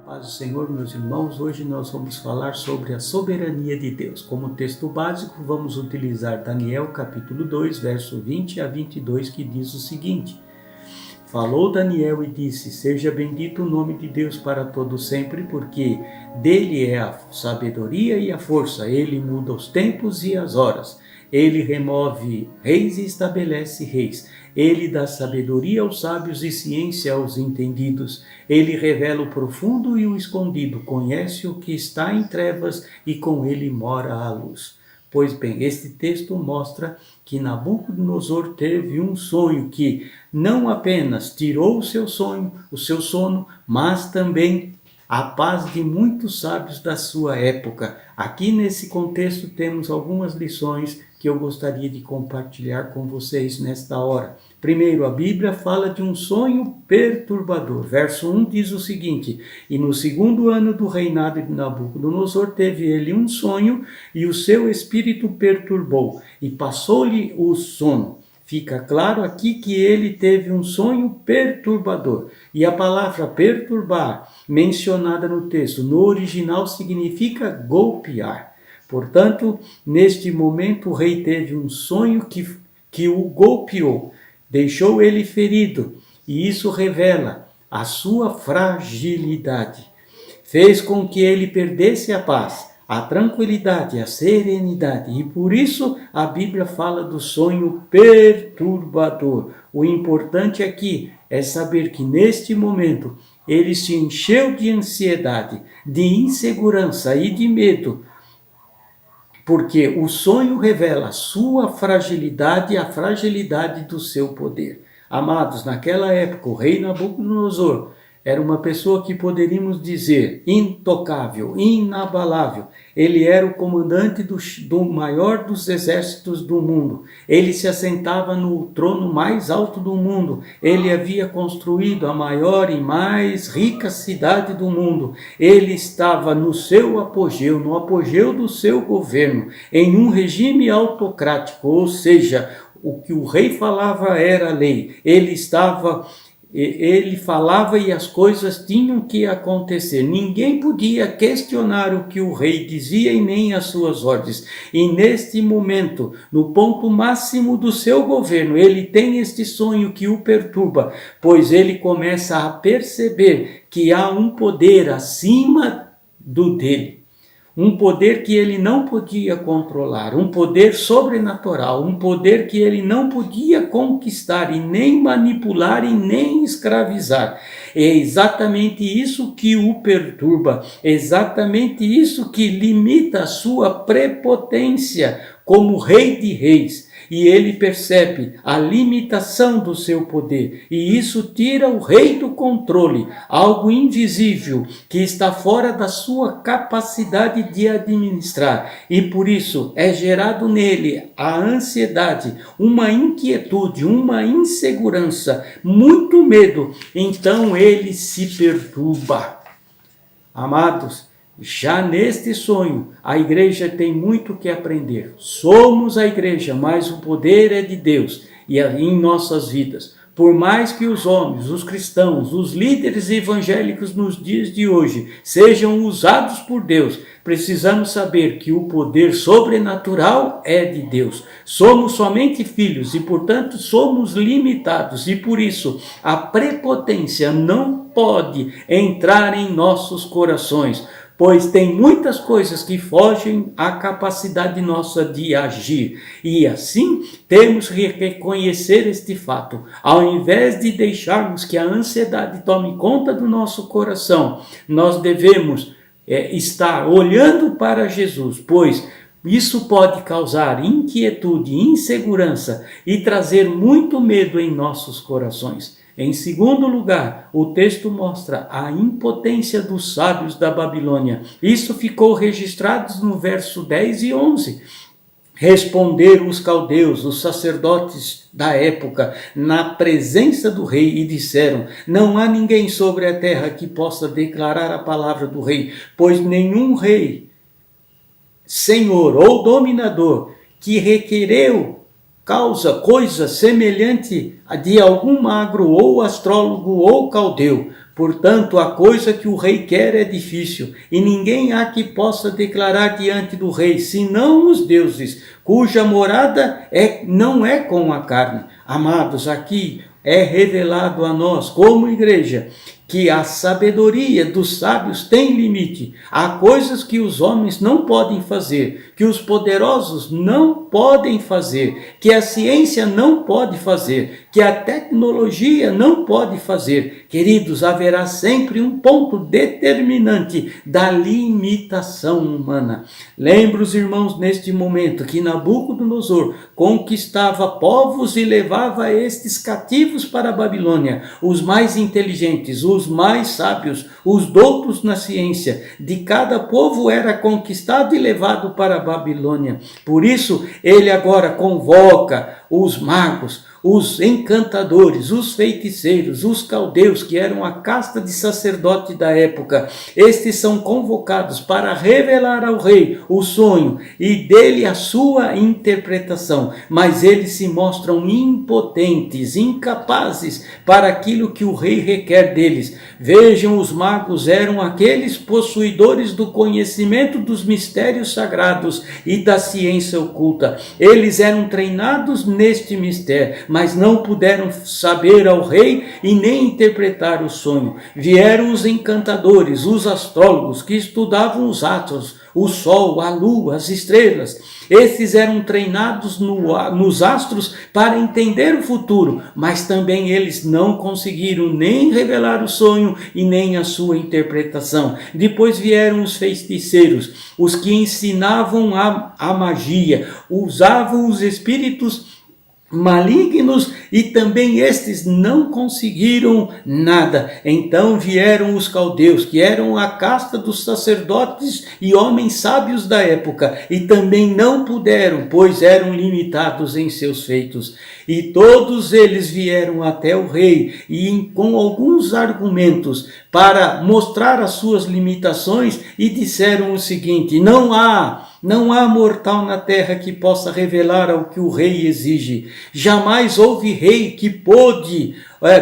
Paz do Senhor, meus irmãos, hoje nós vamos falar sobre a soberania de Deus. Como texto básico, vamos utilizar Daniel capítulo 2, verso 20 a 22, que diz o seguinte: Falou Daniel e disse: Seja bendito o nome de Deus para todo sempre, porque dele é a sabedoria e a força. Ele muda os tempos e as horas. Ele remove reis e estabelece reis. Ele dá sabedoria aos sábios e ciência aos entendidos. Ele revela o profundo e o escondido. Conhece o que está em trevas e com ele mora a luz. Pois bem, este texto mostra que Nabucodonosor teve um sonho que não apenas tirou o seu sono, mas também a paz de muitos sábios da sua época. Aqui nesse contexto temos algumas lições que eu gostaria de compartilhar com vocês nesta hora. Primeiro, a Bíblia fala de um sonho perturbador. Verso 1 diz o seguinte: E no segundo ano do reinado de Nabucodonosor teve ele um sonho, e o seu espírito perturbou, e passou-lhe o sono. Fica claro aqui que ele teve um sonho perturbador. E a palavra perturbar, mencionada no texto, no original significa golpear. Portanto, neste momento o rei teve um sonho que o golpeou, deixou ele ferido, e isso revela a sua fragilidade. Fez com que ele perdesse a paz, a tranquilidade, a serenidade, e por isso a Bíblia fala do sonho perturbador. O importante aqui é saber que neste momento ele se encheu de ansiedade, de insegurança e de medo, porque o sonho revela a sua fragilidade e a fragilidade do seu poder. Amados, naquela época o rei Nabucodonosor era uma pessoa que poderíamos dizer intocável, inabalável. Ele era o comandante do maior dos exércitos do mundo. Ele se assentava no trono mais alto do mundo. Ele havia construído a maior e mais rica cidade do mundo. Ele estava no seu apogeu, no apogeu do seu governo, em um regime autocrático, ou seja, o que o rei falava era lei. Ele falava e as coisas tinham que acontecer. Ninguém podia questionar o que o rei dizia e nem as suas ordens. E neste momento, no ponto máximo do seu governo, ele tem este sonho que o perturba, pois ele começa a perceber que há um poder acima do dele. Um poder que ele não podia controlar, um poder sobrenatural, um poder que ele não podia conquistar e nem manipular e nem escravizar. É exatamente isso que o perturba, exatamente isso que limita a sua prepotência como rei de reis. E ele percebe a limitação do seu poder, e isso tira o rei do controle, algo invisível que está fora da sua capacidade de administrar, e por isso é gerado nele a ansiedade, uma inquietude, uma insegurança, muito medo. Então ele se perturba. Amados, já neste sonho, a igreja tem muito que aprender. Somos a igreja, mas o poder é de Deus e em nossas vidas. Por mais que os homens, os cristãos, os líderes evangélicos nos dias de hoje sejam usados por Deus, precisamos saber que o poder sobrenatural é de Deus. Somos somente filhos e, portanto, somos limitados. E por isso, a prepotência não pode entrar em nossos corações, pois tem muitas coisas que fogem à capacidade nossa de agir. E assim, temos que reconhecer este fato. Ao invés de deixarmos que a ansiedade tome conta do nosso coração, nós devemos estar olhando para Jesus, pois isso pode causar inquietude, insegurança e trazer muito medo em nossos corações. Em segundo lugar, o texto mostra a impotência dos sábios da Babilônia. Isso ficou registrado no verso 10 e 11. Responderam os caldeus, os sacerdotes da época, na presença do rei, e disseram: Não há ninguém sobre a terra que possa declarar a palavra do rei, pois nenhum rei, senhor ou dominador que requereu coisa semelhante a de algum magro ou astrólogo ou caldeu, Portanto, a coisa que o rei quer é difícil, e ninguém há que possa declarar diante do rei, senão os deuses, cuja morada não é com a carne. Amados, aqui é revelado a nós, como igreja, que a sabedoria dos sábios tem limite. Há coisas que os homens não podem fazer, que os poderosos não podem fazer, que a ciência não pode fazer, que a tecnologia não pode fazer. Queridos, haverá sempre um ponto determinante da limitação humana. Lembra os irmãos neste momento que Nabucodonosor conquistava povos e levava estes cativos para a Babilônia, os mais inteligentes, os mais sábios, os doutos na ciência. De cada povo era conquistado e levado para a Babilônia. Por isso, ele agora convoca os magos, os encantadores, os feiticeiros, os caldeus, que eram a casta de sacerdote da época. Estes são convocados para revelar ao rei o sonho e dele a sua interpretação, mas eles se mostram impotentes, incapazes para aquilo que o rei requer deles. Vejam, os magos eram aqueles possuidores do conhecimento dos mistérios sagrados e da ciência oculta. Eles eram treinados neste mistério, mas não puderam saber ao rei e nem interpretar o sonho. Vieram os encantadores, os astrólogos, que estudavam os astros, o sol, a lua, as estrelas. Esses eram treinados nos astros para entender o futuro, mas também eles não conseguiram nem revelar o sonho e nem a sua interpretação. Depois vieram os feiticeiros, os que ensinavam a magia, usavam os espíritos malignos, e também estes não conseguiram nada. Então vieram os caldeus, que eram a casta dos sacerdotes e homens sábios da época, e também não puderam, pois eram limitados em seus feitos. E todos eles vieram até o rei e com alguns argumentos para mostrar as suas limitações, e disseram o seguinte: não há mortal na terra que possa revelar ao que o rei exige. Jamais houve rei que pôde,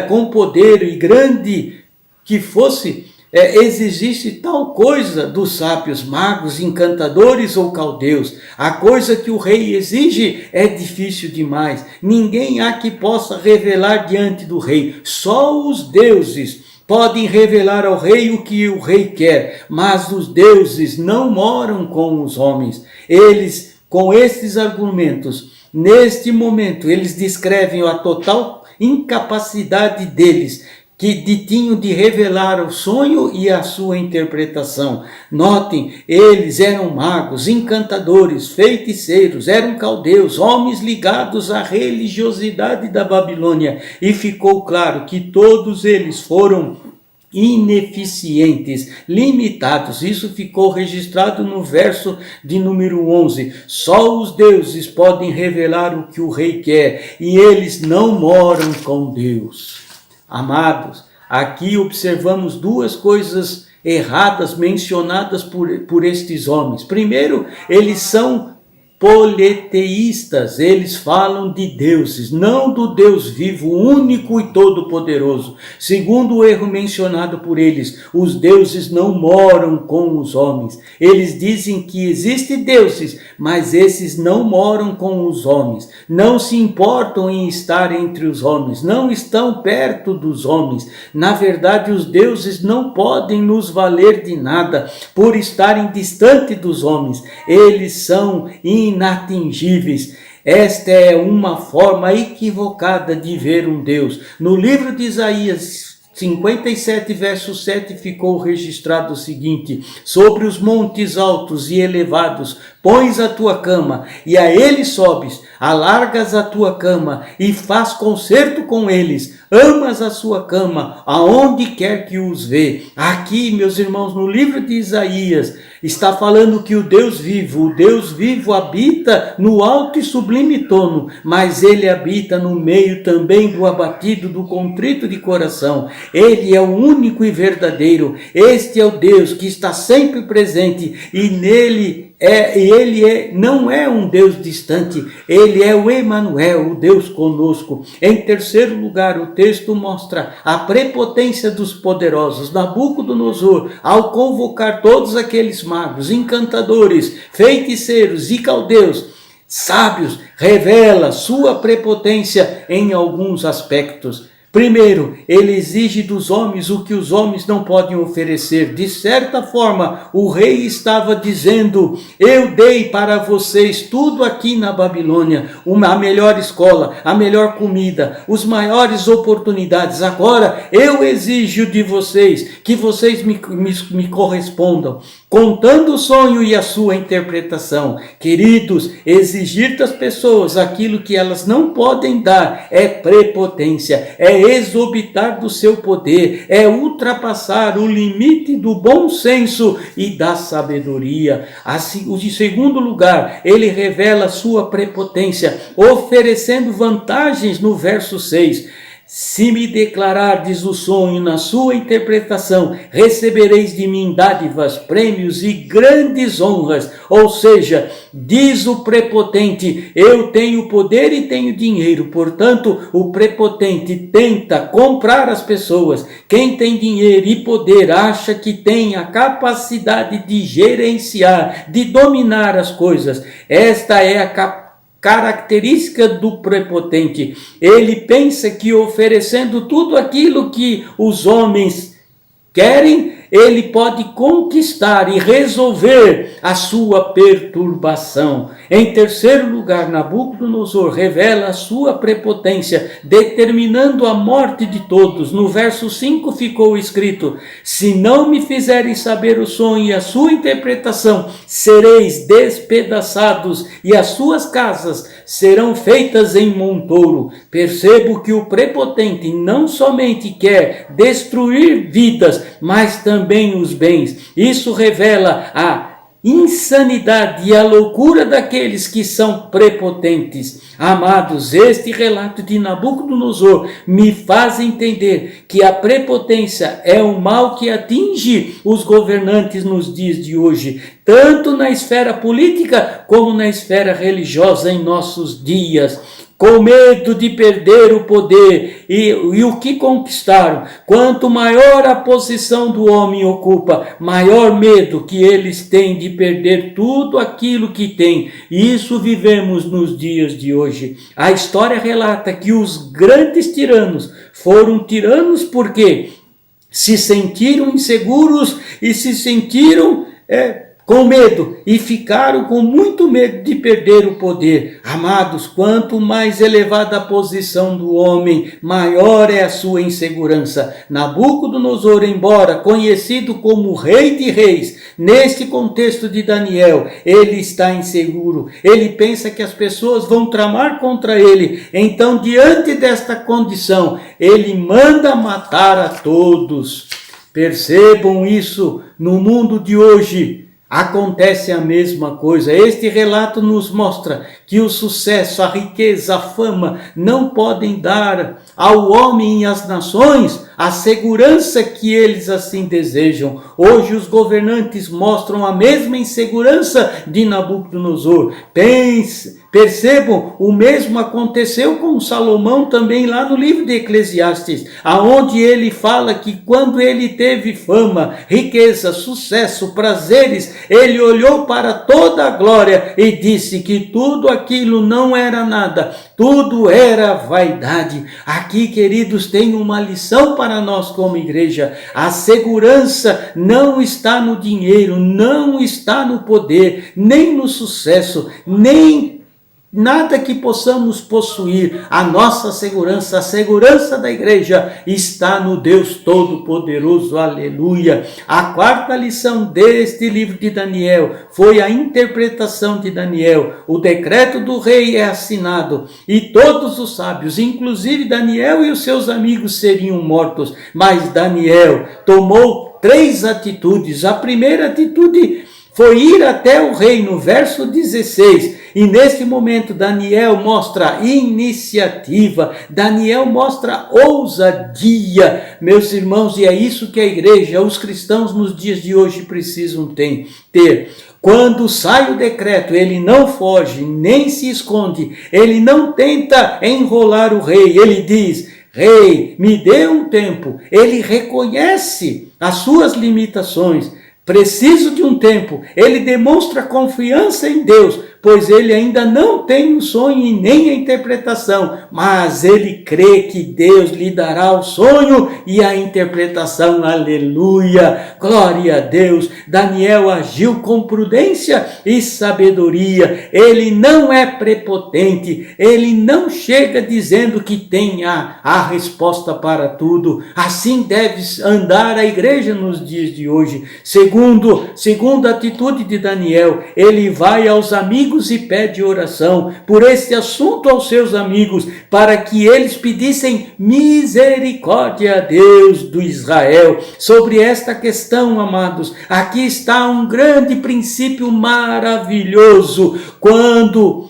com poder e grande que fosse, exigisse tal coisa dos sábios, magos, encantadores ou caldeus. A coisa que o rei exige é difícil demais. Ninguém há que possa revelar diante do rei. Só os deuses podem revelar ao rei o que o rei quer, mas os deuses não moram com os homens. Eles, com estes argumentos, neste momento, eles descrevem a total incapacidade deles, que tinham de revelar o sonho e a sua interpretação. Notem, eles eram magos, encantadores, feiticeiros, eram caldeus, homens ligados à religiosidade da Babilônia, e ficou claro que todos eles foram ineficientes, limitados. Isso ficou registrado no verso de número 11. Só os deuses podem revelar o que o rei quer, e eles não moram com Deus. Amados, aqui observamos duas coisas erradas mencionadas por estes homens. Primeiro, eles são politeístas, eles falam de deuses, não do Deus vivo, único e todo-poderoso. Segundo o erro mencionado por eles, os deuses não moram com os homens. Eles dizem que existem deuses, mas esses não moram com os homens, não se importam em estar entre os homens, não estão perto dos homens. Na verdade, os deuses não podem nos valer de nada por estarem distante dos homens. Eles são inatingíveis. Esta é uma forma equivocada de ver um Deus. No livro de Isaías 57, verso 7, ficou registrado o seguinte: sobre os montes altos e elevados pões a tua cama, e a eles sobes, alargas a tua cama, e faz concerto com eles, amas a sua cama, aonde quer que os vê. Aqui, meus irmãos, no livro de Isaías, está falando que o Deus vivo habita no alto e sublime trono, mas ele habita no meio também do abatido, do contrito de coração. Ele é o único e verdadeiro. Este é o Deus que está sempre presente, e nele não é um Deus distante, ele é o Emanuel, o Deus conosco. Em terceiro lugar, o texto mostra a prepotência dos poderosos. Nabucodonosor, ao convocar todos aqueles magos, encantadores, feiticeiros e caldeus, sábios, revela sua prepotência em alguns aspectos. Primeiro, ele exige dos homens o que os homens não podem oferecer. De certa forma, o rei estava dizendo: eu dei para vocês tudo aqui na Babilônia, a melhor escola, a melhor comida, as maiores oportunidades. Agora, eu exijo de vocês que vocês me correspondam, contando o sonho e a sua interpretação. Queridos, exigir das pessoas aquilo que elas não podem dar é prepotência, é exorbitar do seu poder, é ultrapassar o limite do bom senso e da sabedoria. Em segundo lugar, ele revela sua prepotência, oferecendo vantagens no verso 6. Se me declarardes o sonho na sua interpretação, recebereis de mim dádivas, prêmios e grandes honras. Ou seja, diz o prepotente: eu tenho poder e tenho dinheiro. Portanto, o prepotente tenta comprar as pessoas. Quem tem dinheiro e poder acha que tem a capacidade de gerenciar, de dominar as coisas. Esta é a característica do prepotente. Ele pensa que oferecendo tudo aquilo que os homens querem, ele pode conquistar e resolver a sua perturbação. Em terceiro lugar, Nabucodonosor revela a sua prepotência, determinando a morte de todos. No verso 5 ficou escrito: se não me fizerem saber o sonho e a sua interpretação, sereis despedaçados e as suas casas serão feitas em montouro. Percebo que o prepotente não somente quer destruir vidas, mas também os bens. Isso revela a insanidade e a loucura daqueles que são prepotentes. Amados, este relato de Nabucodonosor me faz entender que a prepotência é um mal que atinge os governantes nos dias de hoje, tanto na esfera política como na esfera religiosa em nossos dias. Com medo de perder o poder e o que conquistaram. Quanto maior a posição do homem ocupa, maior medo que eles têm de perder tudo aquilo que têm. Isso vivemos nos dias de hoje. A história relata que os grandes tiranos foram tiranos porque se sentiram inseguros e se sentiram com medo e ficaram com muito medo de perder o poder. Amados, quanto mais elevada a posição do homem, maior é a sua insegurança. Nabucodonosor, embora conhecido como rei de reis, neste contexto de Daniel, ele está inseguro. Ele pensa que as pessoas vão tramar contra ele. Então, diante desta condição, ele manda matar a todos. Percebam isso no mundo de hoje. Acontece a mesma coisa. Este relato nos mostra que o sucesso, a riqueza, a fama não podem dar ao homem e às nações a segurança que eles assim desejam. Hoje os governantes mostram a mesma insegurança de Nabucodonosor. Percebam, o mesmo aconteceu com Salomão também lá no livro de Eclesiastes, aonde ele fala que quando ele teve fama, riqueza, sucesso, prazeres, ele olhou para toda a glória e disse que tudo aquilo não era nada, tudo era vaidade. Aqui, queridos, tem uma lição para nós como igreja. A segurança não está no dinheiro, não está no poder, nem no sucesso, nem nada que possamos possuir. A nossa segurança, a segurança da igreja está no Deus Todo-Poderoso. Aleluia! A quarta lição deste livro de Daniel foi a interpretação de Daniel. O decreto do rei é assinado e todos os sábios, inclusive Daniel e os seus amigos, seriam mortos. Mas Daniel tomou 3 atitudes. A primeira atitude foi ir até o rei, no verso 16. E neste momento Daniel mostra iniciativa, Daniel mostra ousadia, meus irmãos, e é isso que a igreja, os cristãos nos dias de hoje precisam ter. Quando sai o decreto, ele não foge, nem se esconde, ele não tenta enrolar o rei, ele diz: rei, me dê um tempo. Ele reconhece as suas limitações, preciso de um tempo. Ele demonstra confiança em Deus, pois ele ainda não tem o sonho e nem a interpretação, mas ele crê que Deus lhe dará o sonho e a interpretação. Aleluia, glória a Deus. Daniel agiu com prudência e sabedoria, ele não é prepotente, ele não chega dizendo que tem a resposta para tudo. Assim deve andar a igreja nos dias de hoje. Segundo a atitude de Daniel, ele vai aos amigos e pede oração por este assunto aos seus amigos, para que eles pedissem misericórdia a Deus do Israel sobre esta questão, amados. Aqui está um grande princípio maravilhoso. Quando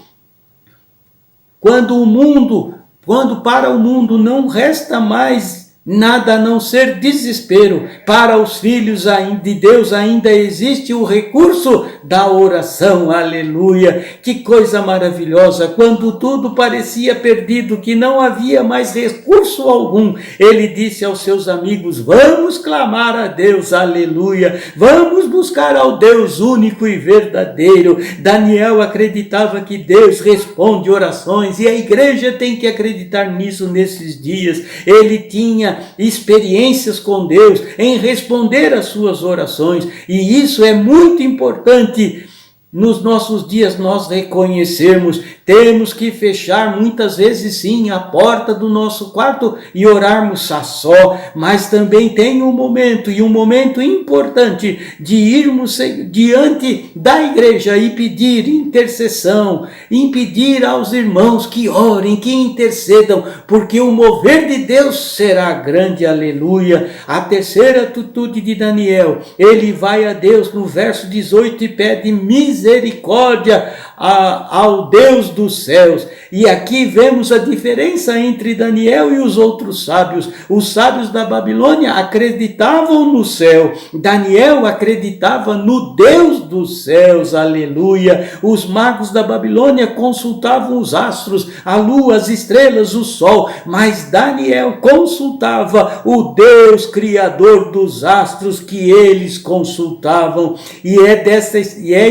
para o mundo não resta mais nada a não ser desespero, para os filhos de Deus ainda existe o recurso da oração. Aleluia! Que coisa maravilhosa! Quando tudo parecia perdido, que não havia mais recurso algum, ele disse aos seus amigos: vamos clamar a Deus, aleluia! Vamos buscar ao Deus único e verdadeiro. Daniel acreditava que Deus responde orações, e a igreja tem que acreditar nisso nesses dias. Ele tinha experiências com Deus em responder às suas orações, e isso é muito importante nos nossos dias nós reconhecermos. Temos que fechar muitas vezes sim a porta do nosso quarto e orarmos a só, mas também tem um momento importante de irmos diante da igreja e pedir intercessão, impedir aos irmãos que orem, que intercedam, porque o mover de Deus será grande, aleluia. A terceira atitude de Daniel, ele vai a Deus no verso 18 e pede misericórdia ao Deus dos céus. E aqui vemos a diferença entre Daniel e os outros sábios. Os sábios da Babilônia acreditavam no céu, Daniel acreditava no Deus dos céus, aleluia. Os magos da Babilônia consultavam os astros, a lua, as estrelas, o sol, mas Daniel consultava o Deus criador dos astros que eles consultavam. E é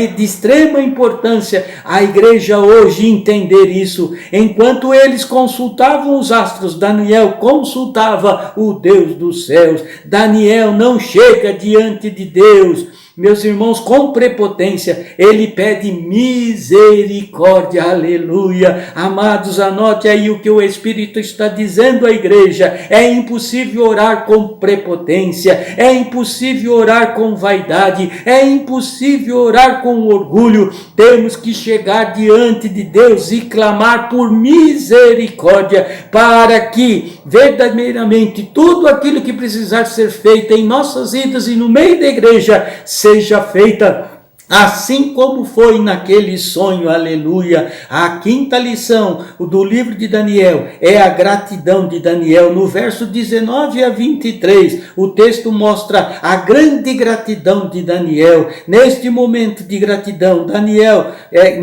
de extrema importância a igreja hoje entender isso. Enquanto eles consultavam os astros, Daniel consultava o Deus dos céus. Daniel não chega diante de Deus, meus irmãos, com prepotência, ele pede misericórdia, aleluia. Amados, anote aí o que o Espírito está dizendo à igreja. É impossível orar com prepotência, é impossível orar com vaidade, é impossível orar com orgulho. Temos que chegar diante de Deus e clamar por misericórdia, para que verdadeiramente tudo aquilo que precisar ser feito em nossas vidas e no meio da igreja seja feita assim como foi naquele sonho, aleluia. A quinta lição do livro de Daniel é a gratidão de Daniel. No verso 19 a 23, o texto mostra a grande gratidão de Daniel. Neste momento de gratidão, Daniel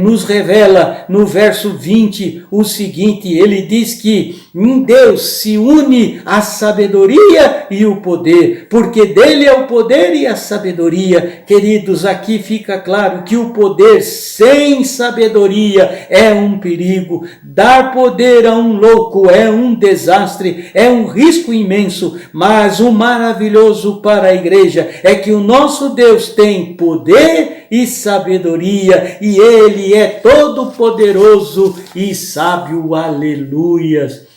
nos revela no verso 20 o seguinte: ele diz que em Deus se une a sabedoria e o poder, porque dele é o poder e a sabedoria. Queridos, aqui fica claro que o poder sem sabedoria é um perigo. Dar poder a um louco é um desastre, é um risco imenso. Mas o maravilhoso para a igreja é que o nosso Deus tem poder e sabedoria, e ele é todo poderoso e sábio, aleluias.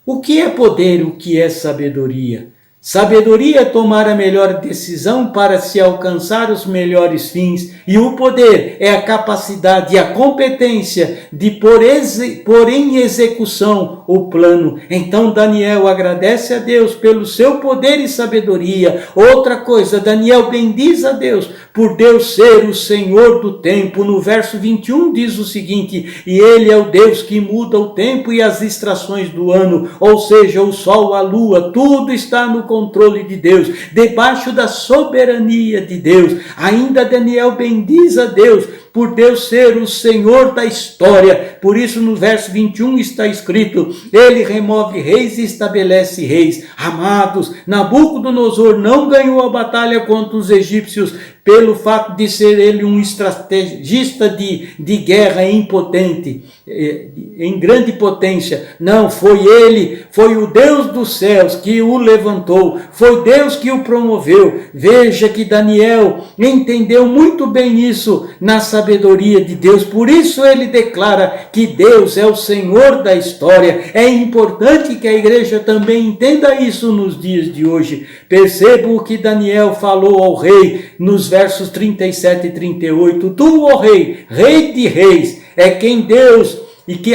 O que é poder, o que é sabedoria? Sabedoria é tomar a melhor decisão para se alcançar os melhores fins, e o poder é a capacidade e a competência de pôr em execução o plano. Então Daniel agradece a Deus pelo seu poder e sabedoria. Outra coisa, Daniel bendiz a Deus por Deus ser o Senhor do tempo. No verso 21 diz o seguinte: e ele é o Deus que muda o tempo e as estações do ano, ou seja, o sol, a lua, tudo está no controle de Deus, debaixo da soberania de Deus. Ainda Daniel bendiz a Deus por Deus ser o Senhor da história. Por isso no verso 21 está escrito: ele remove reis e estabelece reis. Amados, Nabucodonosor não ganhou a batalha contra os egípcios pelo fato de ser ele um estrategista de guerra impotente, em grande potência. Não, foi ele, foi o Deus dos céus que o levantou, foi Deus que o promoveu. Veja que Daniel entendeu muito bem isso na sabedoria de Deus, por isso ele declara que Deus é o Senhor da história. É importante que a igreja também entenda isso nos dias de hoje. Perceba o que Daniel falou ao rei nos versos 37 e 38. Tu, ó rei, rei de reis, é quem Deus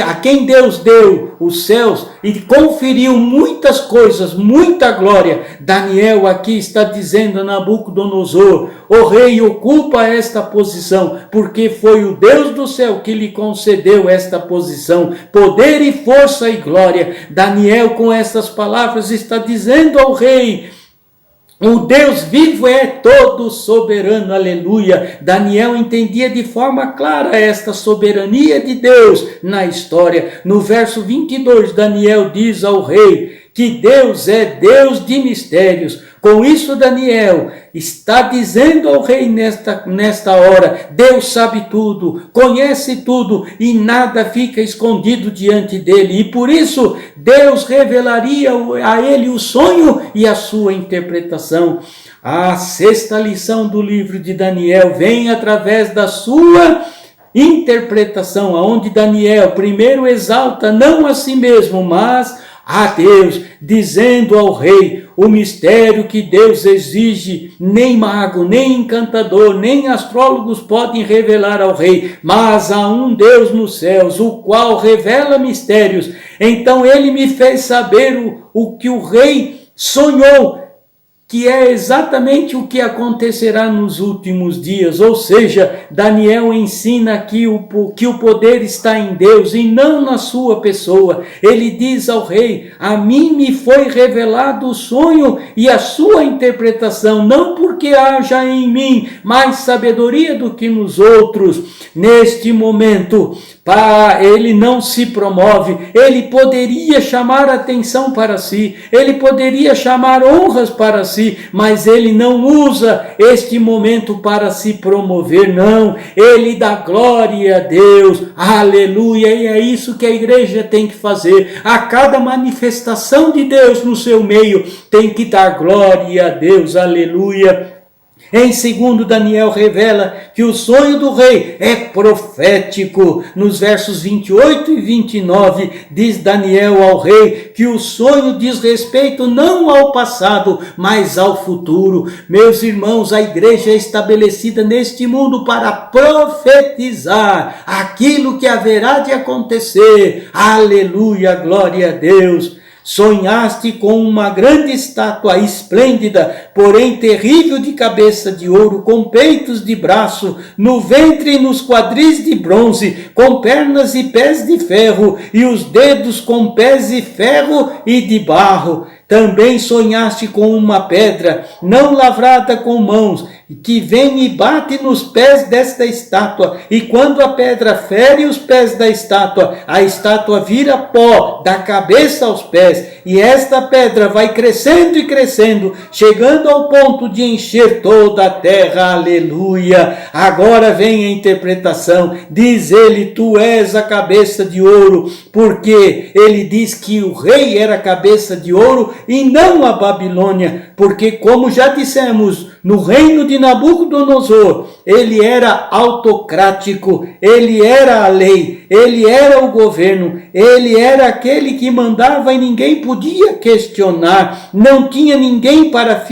a quem Deus deu os céus e conferiu muitas coisas, muita glória. Daniel aqui está dizendo a Nabucodonosor: o rei ocupa esta posição porque foi o Deus do céu que lhe concedeu esta posição, poder e força e glória. Daniel, com estas palavras, está dizendo ao rei: o Deus vivo é todo soberano, aleluia. Daniel entendia de forma clara esta soberania de Deus na história. No verso 22, Daniel diz ao rei que Deus é Deus de mistérios. Com isso, Daniel está dizendo ao rei nesta hora: Deus sabe tudo, conhece tudo e nada fica escondido diante dele. E por isso, Deus revelaria a ele o sonho e a sua interpretação. A sexta lição do livro de Daniel vem através da sua interpretação, onde Daniel primeiro exalta não a si mesmo, mas a Deus, dizendo ao rei o mistério que Deus exige. Nem mago, nem encantador, nem astrólogos podem revelar ao rei, mas há um Deus nos céus, o qual revela mistérios. Então ele me fez saber o que o rei sonhou, que é exatamente o que acontecerá nos últimos dias. Ou seja, Daniel ensina que o poder está em Deus e não na sua pessoa. Ele diz ao rei: a mim me foi revelado o sonho e a sua interpretação, não porque haja em mim mais sabedoria do que nos outros. Neste momento, ele não se promove, ele poderia chamar atenção para si, ele poderia chamar honras para si, mas ele não usa este momento para se promover, não, ele dá glória a Deus, aleluia. E é isso que a igreja tem que fazer. A cada manifestação de Deus no seu meio tem que dar glória a Deus, aleluia. Em segundo, Daniel revela que o sonho do rei é profético. Nos versos 28 e 29, diz Daniel ao rei que o sonho diz respeito não ao passado, mas ao futuro. Meus irmãos, a igreja é estabelecida neste mundo para profetizar aquilo que haverá de acontecer. Aleluia, glória a Deus. Sonhaste com uma grande estátua esplêndida, porém terrível, de cabeça de ouro, com peitos de braço, no ventre e nos quadris de bronze, com pernas e pés de ferro, e os dedos com pés de ferro e de barro. Também sonhaste com uma pedra, não lavrada com mãos, que vem e bate nos pés desta estátua, e quando a pedra fere os pés da estátua, a estátua vira pó da cabeça aos pés, e esta pedra vai crescendo e crescendo, chegando ao ponto de encher toda a terra, aleluia. Agora vem a interpretação, diz ele: tu és a cabeça de ouro, porque ele diz que o rei era cabeça de ouro e não a Babilônia, porque, como já dissemos, no reino de Nabucodonosor, ele era autocrático, ele era a lei, ele era o governo, ele era aquele que mandava e ninguém podia questionar, não tinha ninguém para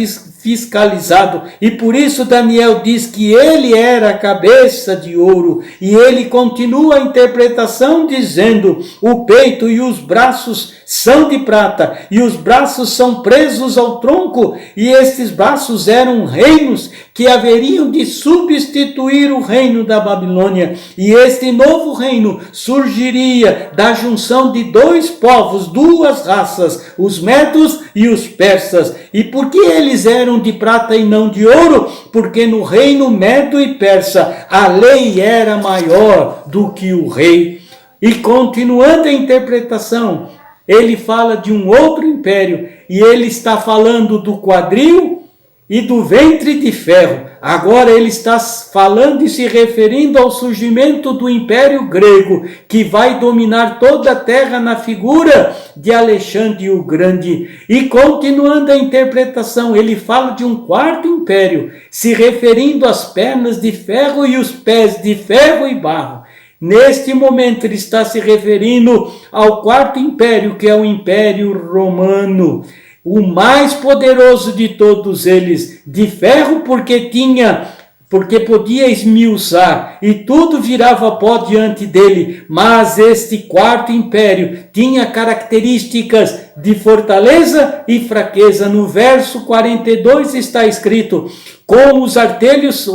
fiscalizado, e por isso Daniel diz que ele era a cabeça de ouro, e ele continua a interpretação dizendo: o peito e os braços são de prata, e os braços são presos ao tronco, e estes braços eram reinos que haveriam de substituir o reino da Babilônia, e este novo reino surgiria da junção de dois povos, duas raças, os medos e os persas. E por que eles eram de prata e não de ouro? Porque no reino medo e persa a lei era maior do que o rei. E continuando a interpretação, ele fala de um outro império, e ele está falando do quadril e do ventre de ferro. Agora ele está falando e se referindo ao surgimento do Império Grego, que vai dominar toda a terra na figura de Alexandre o Grande. E continuando a interpretação, ele fala de um quarto império, se referindo às pernas de ferro e os pés de ferro e barro. Neste momento ele está se referindo ao quarto império, que é o Império Romano, o mais poderoso de todos eles, de ferro porque podia esmiuçar, e tudo virava pó diante dele. Mas este quarto império tinha características de fortaleza e fraqueza. No verso 42 está escrito: como os artelhos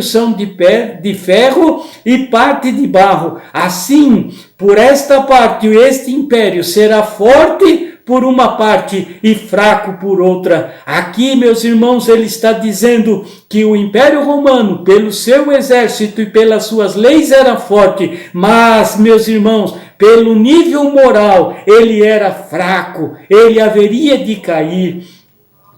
são de ferro e parte de barro, assim, por esta parte, este império será forte por uma parte e fraco por outra. Aqui, meus irmãos, ele está dizendo que o Império Romano, pelo seu exército e pelas suas leis, era forte, mas, meus irmãos, pelo nível moral, ele era fraco, ele haveria de cair.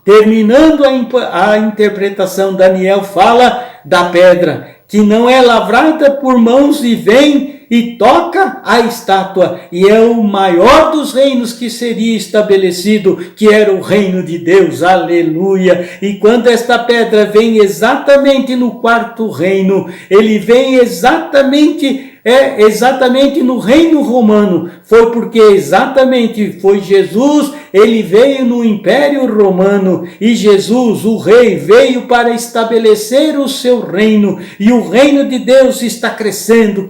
Terminando a interpretação, Daniel fala da pedra, que não é lavrada por mãos e vem e toca a estátua, e é o maior dos reinos que seria estabelecido, que era o reino de Deus, aleluia. E quando esta pedra vem exatamente no quarto reino, ele vem exatamente no reino romano, foi porque exatamente foi Jesus, ele veio no Império Romano, e Jesus, o rei, veio para estabelecer o seu reino, e o reino de Deus está crescendo,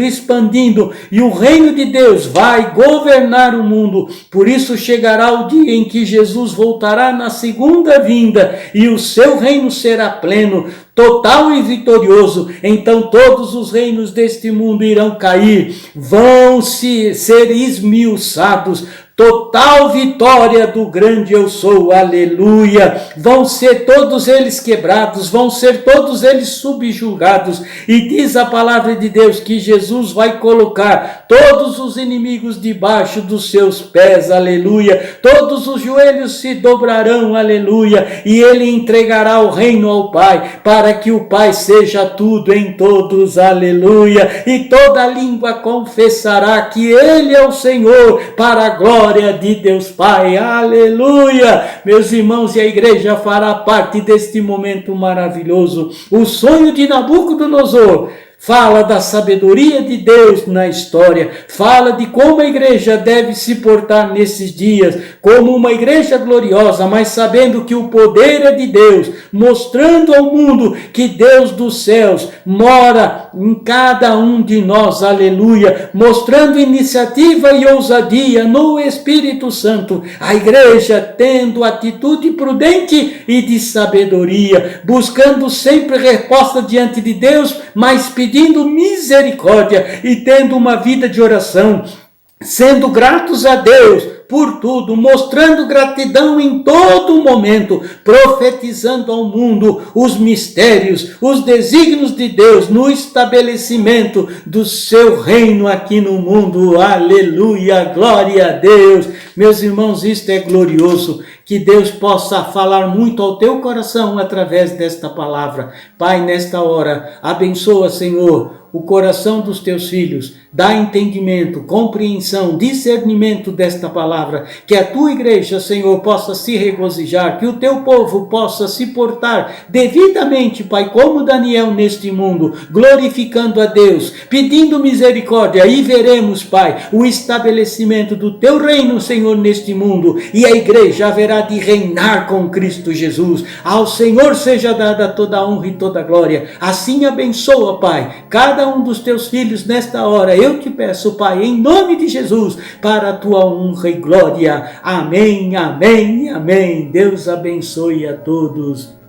expandindo, e o reino de Deus vai governar o mundo. Por isso chegará o dia em que Jesus voltará na segunda vinda, e o seu reino será pleno, total e vitorioso. Então todos os reinos deste mundo irão cair, vão ser esmiuçados. Total vitória do grande eu sou, aleluia. Vão ser todos eles quebrados, vão ser todos eles subjugados. E diz a palavra de Deus que Jesus vai colocar todos os inimigos debaixo dos seus pés, aleluia. Todos os joelhos se dobrarão, aleluia. E ele entregará o reino ao Pai, para que o Pai seja tudo em todos, aleluia. E toda língua confessará que ele é o Senhor, para a glória de Deus Pai, aleluia. Meus irmãos, e a igreja fará parte deste momento maravilhoso. O sonho de Nabucodonosor fala da sabedoria de Deus na história, fala de como a igreja deve se portar nesses dias, como uma igreja gloriosa, mas sabendo que o poder é de Deus, mostrando ao mundo que Deus dos céus mora em cada um de nós, aleluia, mostrando iniciativa e ousadia no Espírito Santo, a igreja tendo atitude prudente e de sabedoria, buscando sempre resposta diante de Deus, mas pedindo misericórdia e tendo uma vida de oração, sendo gratos a Deus por tudo, mostrando gratidão em todo momento, profetizando ao mundo os mistérios, os desígnios de Deus no estabelecimento do seu reino aqui no mundo, aleluia, glória a Deus. Meus irmãos, isto é glorioso, que Deus possa falar muito ao teu coração através desta palavra. Pai, nesta hora, abençoa, Senhor, o coração dos teus filhos, dá entendimento, compreensão, discernimento desta palavra, que a tua igreja, Senhor, possa se regozijar, que o teu povo possa se portar devidamente, Pai, como Daniel neste mundo, glorificando a Deus, pedindo misericórdia, e veremos, Pai, o estabelecimento do teu reino, Senhor, neste mundo, e a igreja haverá de reinar com Cristo Jesus. Ao Senhor seja dada toda a honra e toda a glória. Assim abençoa, Pai, cada um dos teus filhos nesta hora. Eu te peço, Pai, em nome de Jesus, para a tua honra e glória. Amém, amém, amém. Deus abençoe a todos.